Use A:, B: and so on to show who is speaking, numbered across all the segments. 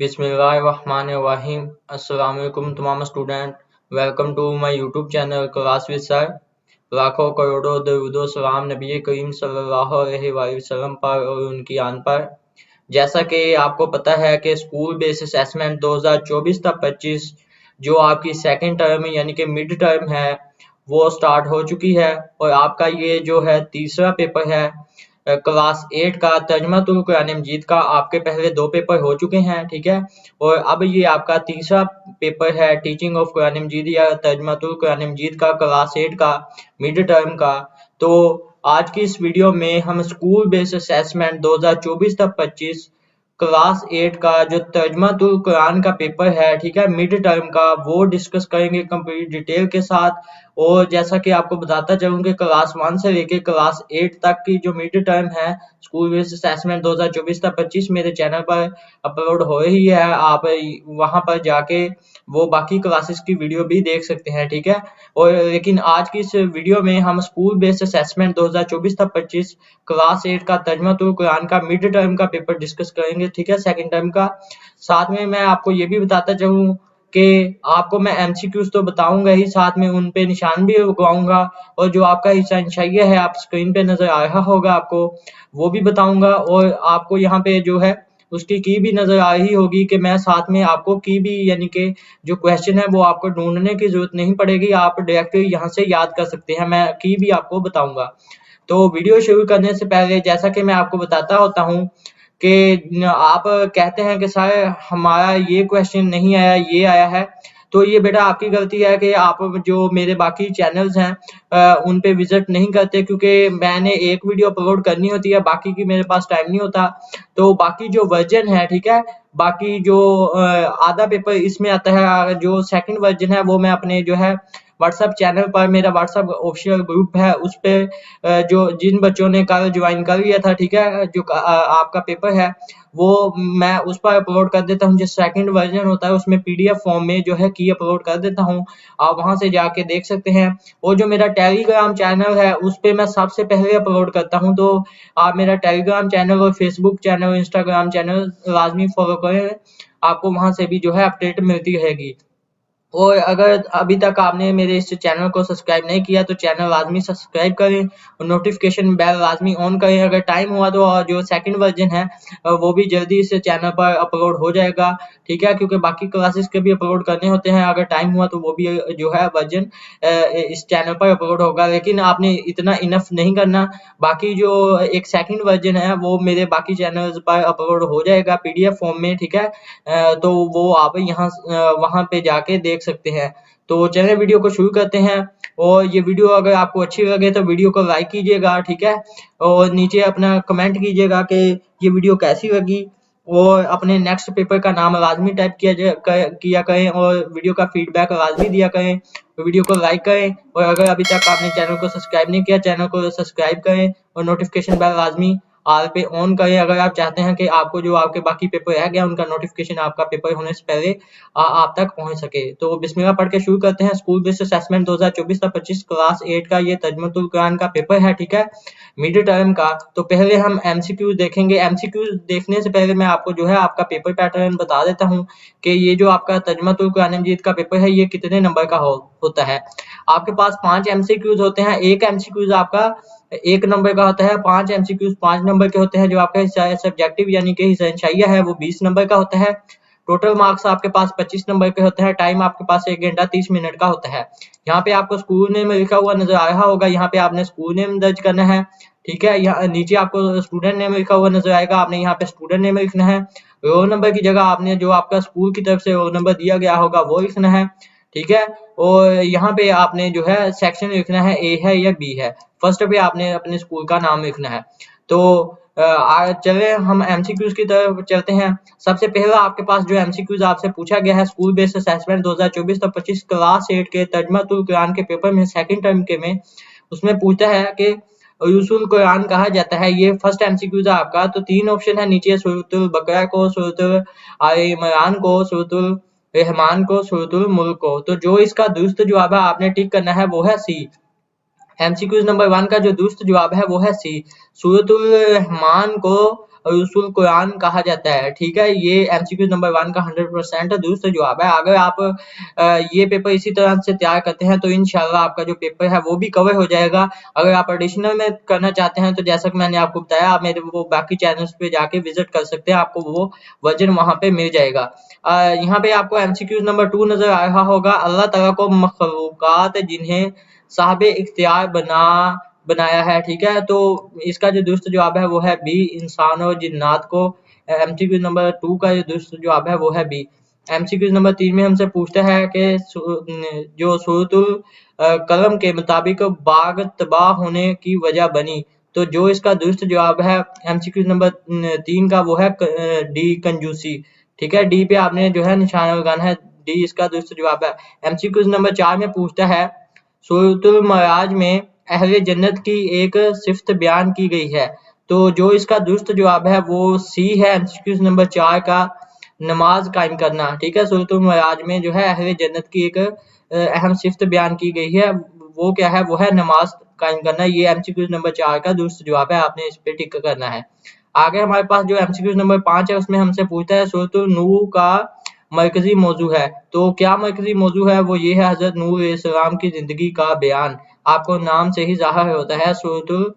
A: बिस्मिल्लाहिर्रहमानिर्रहीम। अस्सलाम वालेकुम तमाम student. Welcome to my YouTube channel class with sir. लाखों करोड़ों दरूदो सलाम नबी करीम सल्लल्लाहु अलैहि वसल्लम पर और उनकी आन पर। जैसा कि आपको पता है कि स्कूल बेस्ड असेसमेंट 2024 तक 25 जो आपकी सेकंड टर्म यानी कि मिड टर्म है वो स्टार्ट हो चुकी है और आपका ये जो है तीसरा पेपर है क्लास 8 का तर्जुमातुल कुरान मजीद का। आपके पहले 2 पेपर हो चुके हैं, ठीक है, और अब ये आपका तीसरा पेपर है टीचिंग ऑफ कुरान मजीद या तर्जुमातुल कुरान मजीद का क्लास 8 का मिड टर्म का। तो आज की इस वीडियो में हम स्कूल बेस्ड असेसमेंट 2024 तक 25 क्लास 8 का जो तर्जुमातुल कुरान का पेपर है, ठीक है, मिड टर्म का, वो डिस्कस करेंगे कंप्लीट डिटेल के साथ। और जैसा कि आपको बताता चलूं कि क्लास 1 से लेके क्लास 8 तक की जो मिड टर्म है स्कूल बेस्ड असेसमेंट 2024 तक 25 मेरे चैनल पर अपलोड हो रही है। आप वहां पर जाके वो बाकी क्लासेस की वीडियो भी देख सकते हैं, ठीक है। और लेकिन आज की इस वीडियो में हम स्कूल बेस्ड असेसमेंट 2024 तक 25 क्लास 8 का तर्जुमातुल कुरान का मिड टर्म का पेपर डिस्कस करेंगे, ठीक है, सेकंड टर्म का। साथ में मैं आपको ये भी बताता चलूं कि आपको मैं एमसीक्यूज तो बताऊंगा ही, साथ में उन पे निशान भी लगवाऊंगा और जो आपका हिस्सा इंशाइया है आप स्क्रीन पे नजर आ रहा होगा आपको, वो भी बताऊंगा। और आपको यहाँ पे जो है उसकी की भी नजर आ रही होगी कि मैं साथ में आपको की भी यानी कि जो क्वेश्चन है वो आपको ढूंढने की जरूरत नहीं पड़ेगी, आप डायरेक्ट यहाँ से याद कर सकते हैं, मैं की भी आपको बताऊंगा। तो वीडियो शुरू करने से पहले जैसा कि मैं आपको बताता होता हूँ कि आप कहते हैं कि सर हमारा ये क्वेश्चन नहीं आया, ये आया है, तो ये बेटा आपकी गलती है कि आप जो मेरे बाकी चैनल्स हैं उन पे विजिट नहीं करते, क्योंकि मैंने एक वीडियो अपलोड करनी होती है, बाकी की मेरे पास टाइम नहीं होता। तो बाकी जो वर्जन है, ठीक है, बाकी जो आधा पेपर इसमें आता है, जो सेकंड वर्जन है वो मैं अपने जो है व्हाट्सएप चैनल पर, मेरा व्हाट्सएप ऑफिशियल ग्रुप है उस पे जो जिन बच्चों ने कल ज्वाइन कर लिया था, ठीक है, जो आपका पेपर है वो मैं उस पर अपलोड कर देता हूँ। जो सेकंड वर्जन होता है उसमें पीडीएफ फॉर्म में जो है की अपलोड कर देता हूँ, आप वहां से जाके देख सकते हैं। और जो मेरा टेलीग्राम चैनल है उस पे मैं सबसे पहले अपलोड करता हूँ, तो आप मेरा टेलीग्राम चैनल और फेसबुक चैनल इंस्टाग्राम चैनल लाजमी फॉलो करें, आपको वहां से भी जो है अपडेट मिलती रहेगी। और अगर अभी तक आपने मेरे इस चैनल को सब्सक्राइब नहीं किया तो चैनल लाजमी सब्सक्राइब करें और नोटिफिकेशन बेल लाजमी ऑन करें। अगर टाइम हुआ तो जो सेकंड वर्जन है वो भी जल्दी इस चैनल पर अपलोड हो जाएगा, ठीक है, क्योंकि बाकी क्लासेस के भी अपलोड करने होते हैं, अगर टाइम हुआ तो वो भी जो है वर्जन इस चैनल पर अपलोड होगा। लेकिन आपने इतना इनफ नहीं करना, बाकी जो एक सेकंड वर्जन है वो मेरे बाकी चैनल्स पर अपलोड हो जाएगा पीडीएफ फॉर्म में, ठीक है। तो वो आप यहाँ वहां पे जाके देख सकते हैं। तो चलिए वीडियो को शुरू करते हैं। और ये वीडियो अगर आपको अच्छी लगे तो वीडियो को लाइक कीजिएगा, ठीक है, और नीचे अपना कमेंट कीजिएगा कि ये वीडियो कैसी लगी, और अपने नेक्स्ट पेपर का नाम लाजमी टाइप किया करें और वीडियो का फीडबैक लाजमी दिया करें। तो वीडियो को लाइक करें और अगर अभी तक आपने चैनल को सब्सक्राइब नहीं किया चैनल को सब्सक्राइब करें और नोटिफिकेशन बेल लाजमी ऑल पे ऑन करें, अगर आप चाहते हैं कि आपको जो आपके बाकी पेपर रह गया उनका नोटिफिकेशन आपका पेपर होने से पहले आप तक पहुंच सके। तो बिस्मिल्लाह पढ़ के शुरू करते हैं। स्कूल बेस्ड असेसमेंट 2024 तक 25 क्लास 8 का ये तर्जुमातुल कुरान का पेपर है, ठीक है, मिड टर्म का। तो पहले हम एमसीक्यूज देखेंगे। एमसीक्यूज देखने से पहले मैं आपको जो है आपका पेपर पैटर्न बता देता हूँ कि ये जो आपका तर्जुमातुल कुरान मजीद का पेपर है ये कितने नंबर का होता है। आपके पास 5 एमसीक्यूज होते हैं, एक एमसीक्यूज आपका 1 नंबर का होता है, 5 एमसीक्यूज 5 नंबर के होते हैं, जो आपका हिस्सा सब्जेक्टिव यानी कि हिस्सा इंशाइया है वो 20 नंबर का होता है। टोटल मार्क्स आपके पास 25 नंबर के होते हैं। टाइम आपके पास 1 घंटा 30 मिनट का होता है। यहाँ पे आपको स्कूल नेम लिखा हुआ नजर आ रहा होगा, यहाँ पे आपने स्कूल नेम दर्ज करना है, ठीक है। यहाँ नीचे आपको स्टूडेंट नेम लिखा हुआ नजर आएगा, आपने यहाँ पे स्टूडेंट नेम लिखना है। रोल नंबर की जगह आपने जो आपका स्कूल की तरफ से रोल नंबर दिया गया होगा वो लिखना है, ठीक है। और यहाँ पे आपने जो है सेक्शन लिखना है, ए है या बी है। फर्स्ट पे आपने अपने स्कूल का नाम लिखना है। तो चले हम एमसीक्यूज की तरफ चलते हैं। सबसे पहला आपके पास जो एमसीक्यूज आपसे पूछा गया है स्कूल बेस्ड असेसमेंट 2024 तक 25 क्लास 8 के तर्जुमातुल कुरान के पेपर में सेकंड टर्म के में, उसमें पूछता है कि यूसुल कुरान कहा जाता है। ये फर्स्ट एमसीक्यूज है आपका। तो 3 ऑप्शन है नीचे, सूरतुल बकरा को, सूरतुल आल इमरान को, सूरतुल रहमान को, सूरतुल मुल्क को। तो जो इसका दुरुस्त जवाब है आपने टिक करना है वो है सी। एमसीक्यूज नंबर 1 का जो दुरुस्त जवाब है वो है सी, सूरतुल रहमान को रसूल कुरान कहा जाता है। ठीक है, ये एमसीक्यू नंबर 1 का 100% दुरुस्त जवाब है। अगर आप ये पेपर इसी तरह से तैयार करते हैं तो इंशाल्लाह आपका जो पेपर है वो भी कवर हो जाएगा। अगर आप एडिशनल में करना चाहते हैं तो जैसा कि मैंने आपको बताया, आप मेरे वो बाकी चैनल्स पे जाके विजिट कर सकते हैं, आपको वो वर्जन वहां पे मिल जाएगा। यहाँ पे आपको एमसीक्यू नंबर 2 नजर आ रहा होगा। अल्लाह ताला को मखलूकात जिन्हें साहिब इख्तियार बनाया है। ठीक है, तो इसका जो दुरुस्त जवाब है वो है बी, इंसान और जिन्नात को। एमसीक्यू नंबर 2 का जो दुरुस्त जवाब है वो है बी। एमसीक्यू नंबर 3 में हमसे पूछता है कि जो सूरतुल कलम के मुताबिक बाग तबाह होने की वजह बनी, तो जो इसका दुरुस्त जवाब है एमसीक्यू नंबर 3 का वो है डी, कंजूसी। ठीक है, डी पे आपने जो है निशाना लगाना है, डी इसका दुरुस्त जवाब है। एमसीक्यू नंबर 4 में पूछता है सूरतुल मराज में अहले जन्नत की एक सिफ्त बयान की गई है, तो जो इसका दुरुस्त जवाब है वो सी है, एमसीक्यू नंबर 4 का नमाज कायम करना। ठीक है, सूरतुल मराज में जो है अहले जन्नत की एक अहम सिफ्त बयान की गई है, वो क्या है, वो है नमाज कायम करना। ये एमसीक्यू नंबर 4 का दुरुस्त जवाब है, आपने इस पे टिक करना है। आगे हमारे पास जो एमसीक्यू नंबर 5 है उसमें हमसे पूछता है सूरतुल नूह का मरकजी मौजू है, तो क्या मरकजी मौजू है, वो ये है हजरत नूह अलैहिस्सलाम की जिंदगी का बयान। आपको नाम से ही ज़ाहिर होता है सूरतुल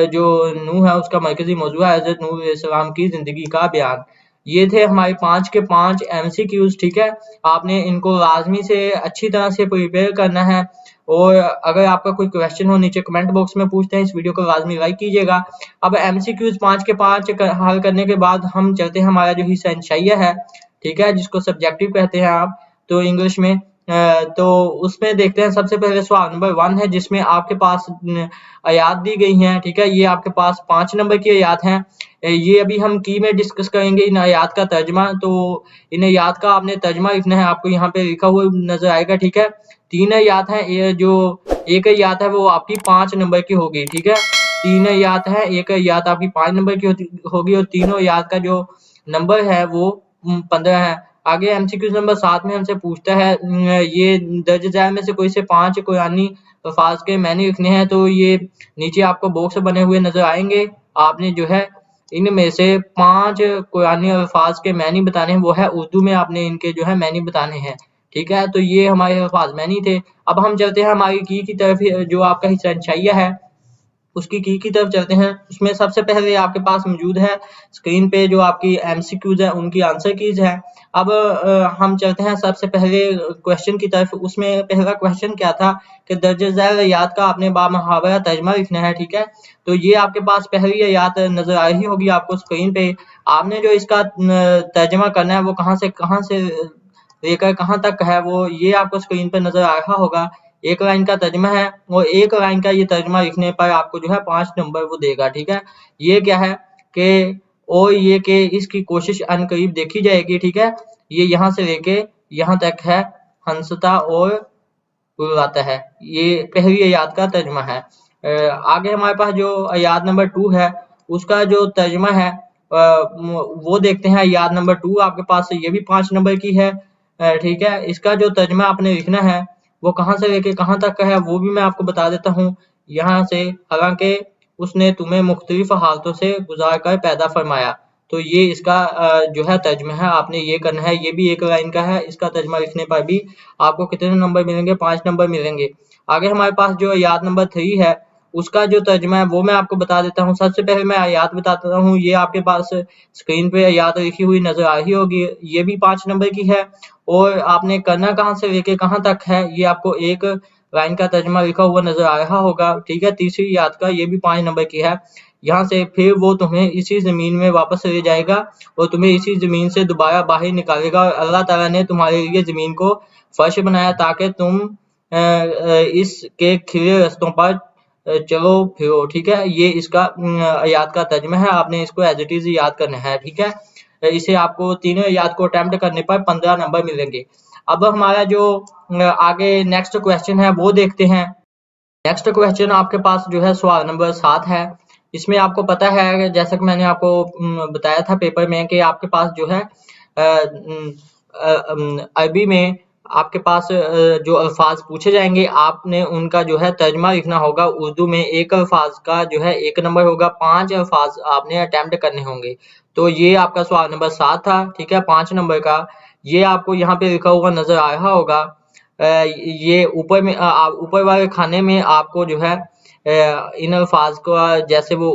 A: जो नूह है उसका मरकजी मौजू है हजरत नूह अलैहिस्सलाम की जिंदगी का बयान। ये थे हमारे 5 के 5 एमसीक्यूज। ठीक है, आपने इनको लाजमी से अच्छी तरह से प्रिपेयर करना है, और अगर आपका कोई क्वेश्चन हो नीचे कमेंट बॉक्स में पूछते हैं, इस वीडियो को लाजमी लाइक कीजिएगा। अब एमसीक्यूज 5 के 5 हल करने के बाद हम चलते हैं हमारा जो हिस्सा इंशाइया है, ठीक है, जिसको सब्जेक्टिव कहते हैं आप तो इंग्लिश में। तो उसमें देखते हैं सबसे पहले सवाल नंबर 1 है, जिसमें आपके पास आयात दी गई हैं। ठीक है, ये आपके पास 5 नंबर की आयात हैं। ये अभी हम की में डिस्कस करेंगे इन आयात का तर्जमा, तो इन आयात का आपने तर्जमा लिखना है, आपको यहाँ पे लिखा हुआ नजर आएगा। ठीक है, 3 आयात हैं, ये जो एक आयात है वो आपकी 5 नंबर की होगी। ठीक है, 3 आयात है, एक आयात आपकी 5 नंबर की होगी, और तीनों आयात का जो नंबर है वो 15 है। आगे एमसीक्यू नंबर 7 में हमसे पूछता है ये दर्ज झैल में से कोई से 5 कुरानी अल्फाज के मैनी लिखने हैं, तो ये नीचे आपको बॉक्स बने हुए नजर आएंगे। आपने जो है इनमें से 5 कुरानी अल्फाज के मैनी बताने हैं, वो है उर्दू में आपने इनके जो है मैनी बताने हैं। ठीक है, तो ये हमारे अल्फाज मैनी थे। अब हम चलते हैं हमारी की तरफ, जो आपका हिस्सा इंशाइया है उसकी की तरफ चलते हैं। उसमें सबसे पहले आपके पास मौजूद है स्क्रीन पे जो आपकी एमसीक्यूज है उनकी आंसर कीज है। अब हम चलते हैं सबसे पहले क्वेश्चन की तरफ। उसमें पहला क्वेश्चन क्या था कि दर्ज झैल आयात का आपने बामुहावरा तर्जमा लिखना है। ठीक है, तो ये आपके पास पहली आयात नजर आ रही होगी आपको स्क्रीन पे। आपने जो इसका तर्जमा करना है वो कहाँ से लेकर कहाँ तक है, वो ये आपको स्क्रीन पर नजर आ रहा होगा। एक लाइन का तर्जमा है, और एक लाइन का ये तर्जमा लिखने पर आपको जो है 5 नंबर वो देगा। ठीक है, ये क्या है कि और ये कि इसकी कोशिश अनकरीब देखी जाएगी। ठीक है, ये यहाँ से लेके यहाँ तक है, हंसता और उड़ाता है, ये पहली आयत का तर्जमा है। आगे हमारे पास जो आयत नंबर 2 है उसका जो तर्जमा है वो देखते हैं। आयत नंबर 2 आपके पास ये भी 5 नंबर की है। ठीक है, इसका जो तर्जमा आपने लिखना है वो कहाँ से लेके कहाँ तक का है वो भी मैं आपको बता देता हूँ यहाँ से। हालांकि उसने तुम्हें मुख्तलिफ हालतों से गुजार कर पैदा फरमाया, तो ये इसका जो है तर्जमा है, आपने ये करना है। ये भी एक लाइन का है, इसका तर्जमा लिखने पर भी आपको कितने नंबर मिलेंगे, 5 नंबर मिलेंगे। आगे हमारे पास जो आयत नंबर 3 है उसका जो तर्जमा है वो मैं आपको बता देता हूँ। सबसे पहले मैं आयत बताता हूँ, ये आपके पास स्क्रीन पे आयत लिखी हुई नजर आ रही होगी, ये भी 5 नंबर की है। और आपने करना कहाँ से लेके कहाँ तक है, ये आपको एक लाइन का तर्जमा लिखा हुआ नजर आ रहा होगा। ठीक है, तीसरी आयत का ये भी 5 नंबर की है। यहाँ से फिर वो तुम्हें इसी जमीन में वापस ले जाएगा और तुम्हें इसी जमीन से दोबारा बाहर निकालेगा, और अल्लाह ताला ने तुम्हारे लिए जमीन को फर्श बनाया ताकि तुम इसके खिले रस्तों पर चलो फिरो। ठीक है, ये इसका आयत का तर्जमा है, आपने इसको एज इट इज याद करना है। ठीक है, इसे आपको तीनों आयत को अटेम्प्ट करने पर 15 नंबर मिलेंगे। अब हमारा जो आगे नेक्स्ट क्वेश्चन है वो देखते हैं। नेक्स्ट क्वेश्चन आपके पास जो है सवाल नंबर 7 है। इसमें आपको पता है जैसा कि मैंने आपको बताया था पेपर में कि आपके पास जो है अरबी में आपके पास जो अल्फाज पूछे जाएंगे आपने उनका जो है तर्जमा लिखना होगा उर्दू में। एक अल्फाज का जो है 1 नंबर होगा, 5 अल्फाज आपने अटेम्प्ट करने होंगे। तो ये आपका सवाल नंबर 7 था, ठीक है, 5 नंबर का। ये आपको यहाँ पे लिखा हुआ नजर आ रहा होगा। ये ऊपर में ऊपर वाले खाने में आपको जो है इन अल्फाज का जैसे वो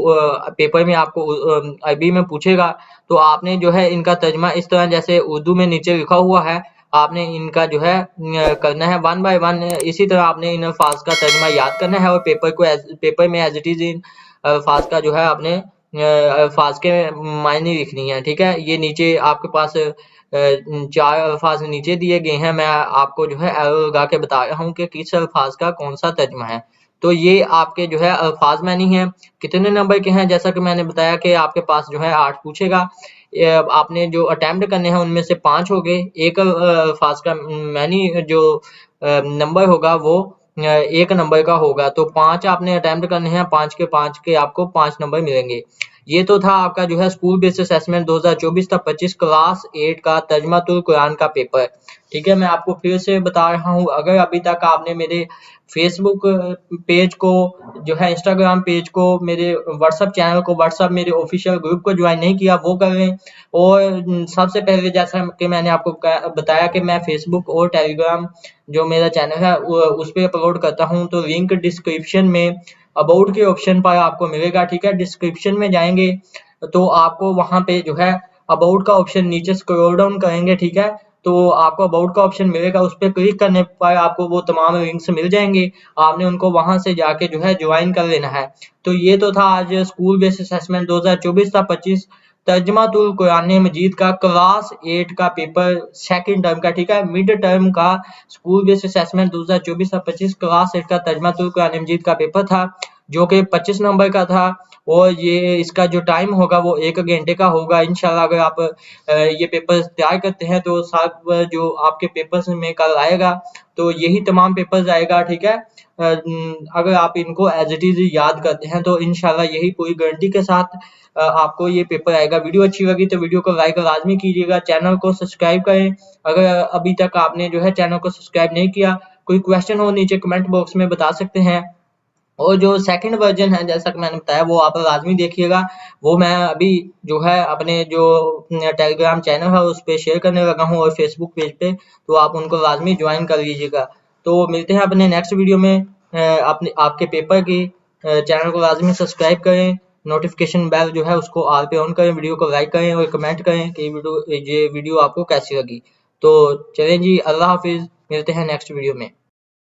A: पेपर में आपको अरबी में पूछेगा तो आपने जो है इनका तर्जमा इस तरह जैसे उर्दू में नीचे लिखा हुआ है आपने इनका जो है करना है 1 बाय 1। इसी तरह आपने इन अल्फाज का तर्जमा याद करना है और पेपर में एज इट इज इन अल्फाज का जो है आपने अल्फाज के मायने लिखनी है, ठीक है। ये नीचे आपके पास 4 अल्फाज नीचे दिए गए हैं, मैं आपको जो है एरो लगा के बता रहा हूँ कि किस अल्फाज का कौन सा तर्जमा है। तो ये आपके जो है अल्फाज मैनी है। कितने नंबर के हैं, जैसा कि मैंने बताया कि आपके पास जो है 8 पूछेगा। आपने जो अटेम्प्ट करने हैं उनमें से 5 हो गए। एक अल्फाज का मैनी जो नंबर होगा वो 1 नंबर का होगा। तो 5 आपने अटेम्प्ट करने हैं, 5 के 5 के आपको 5 नंबर मिलेंगे। ये तो था आपका जो है स्कूल बेस्ड असेसमेंट 2024-25 क्लास 8 का तर्जमातुल कुरान का पेपर, ठीक है। मैं आपको फिर से बता रहा हूँ, अगर अभी तक आपने मेरे फेसबुक पेज को जो है, इंस्टाग्राम पेज को, मेरे व्हाट्सएप चैनल को, व्हाट्सएप मेरे ऑफिशियल ग्रुप को ज्वाइन नहीं किया वो कर लें। और सबसे पहले जैसा कि मैंने आपको बताया कि मैं फेसबुक और टेलीग्राम जो मेरा चैनल है उस पर अपलोड करता हूँ, तो लिंक डिस्क्रिप्शन में अबाउट के ऑप्शन पर आपको मिलेगा, ठीक है। डिस्क्रिप्शन में जाएंगे तो आपको वहां पे जो है अबाउट का ऑप्शन नीचे स्क्रॉल डाउन करेंगे, ठीक है, तो आपको अबाउट का ऑप्शन मिलेगा। उस पर क्लिक करने पर आपको वो तमाम लिंक्स मिल जाएंगे, आपने उनको वहां से जाके जो है ज्वाइन कर लेना है। तो ये तो था आज स्कूल बेस्ड असेसमेंट 2024-25 तर्जमातुल कुरान मजीद का क्लास 8 का पेपर सेकंड टर्म का, ठीक है। मिड टर्म का स्कूल बेस्ड असेसमेंट 2024-25 क्लास 8 का तर्जमातुल कुरान मजीद का पेपर था, जो कि 25 नंबर का था। और ये इसका जो टाइम होगा वो 1 घंटे का होगा इंशाल्लाह। अगर आप ये पेपर तैयार करते हैं तो साथ जो आपके पेपर्स में कल आएगा तो यही तमाम पेपर्स आएगा, ठीक है। अगर आप इनको एज इट इज याद करते हैं तो इंशाल्लाह यही पूरी गारंटी के साथ आपको ये पेपर आएगा। वीडियो अच्छी लगी तो वीडियो को लाइक लाजमी कीजिएगा, चैनल को सब्सक्राइब करें अगर अभी तक आपने जो है चैनल को सब्सक्राइब नहीं किया। कोई क्वेश्चन हो नीचे कमेंट बॉक्स में बता सकते हैं। और जो सेकंड वर्जन है जैसा कि मैंने बताया वो आप लाजमी देखिएगा, वो मैं अभी जो है अपने जो टेलीग्राम चैनल है उस पर शेयर करने लगा हूँ और फेसबुक पेज पे, तो आप उनको लाजमी ज्वाइन कर लीजिएगा। तो मिलते हैं अपने नेक्स्ट वीडियो में। अपने आपके पेपर की चैनल को लाजमी सब्सक्राइब करें, नोटिफिकेशन बेल जो है उसको ऑल पे ऑन करें, वीडियो को लाइक करें और कमेंट करें कि ये वीडियो आपको कैसी लगी। तो चलें जी, अल्लाह हाफिज़, मिलते हैं नेक्स्ट वीडियो में।